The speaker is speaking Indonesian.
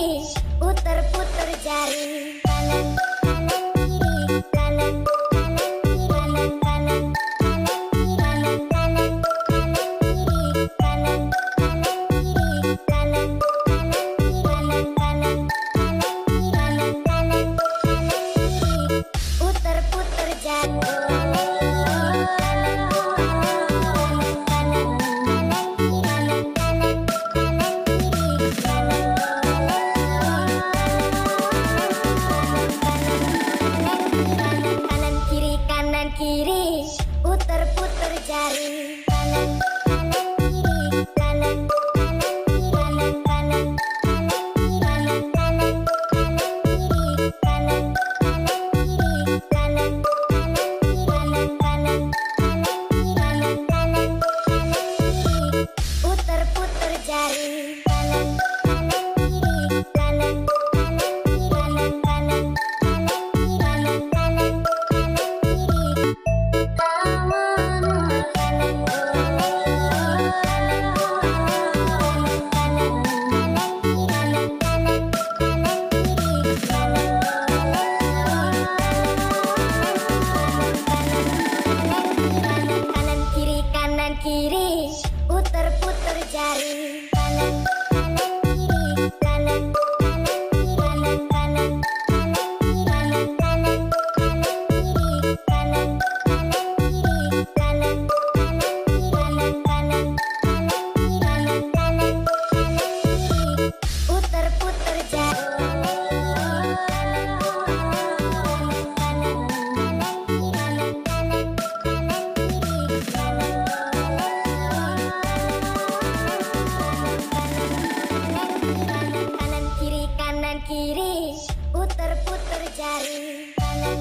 kiri, puter-puter jari. Kanan kanan kiri, kanan kanan kiri, kanan kanan kanan kiri, kanan kanan kanan kiri, kanan kanan kiri, kanan kanan kiri, kanan kanan kanan kiri, kanan kanan kanan kiri, puter-puter jari. Kiri, puter-puter jari. Kanan kanan kiri, kanan kanan kiri, kanan kanan kanan kiri, kanan kanan kanan kiri, kanan kanan kiri, kanan kanan kiri, kanan kanan kanan kiri, kanan kanan kanan kiri, puter-puter jari. Kanan kanan kiri, kanan kanan kiri, kanan kanan kanan kiri, kanan kanan kanan kiri. Kanan kiri, puter-puter jari. Kanan kanan kiri, kanan kanan kiri, kanan kanan kanan kiri, kanan kanan kanan kiri, kanan kanan kiri, kanan kanan kiri, kanan kanan kanan kiri, kanan kanan kanan kiri, puter-puter jari. Kanan kiri, puter-puter jari. Kanan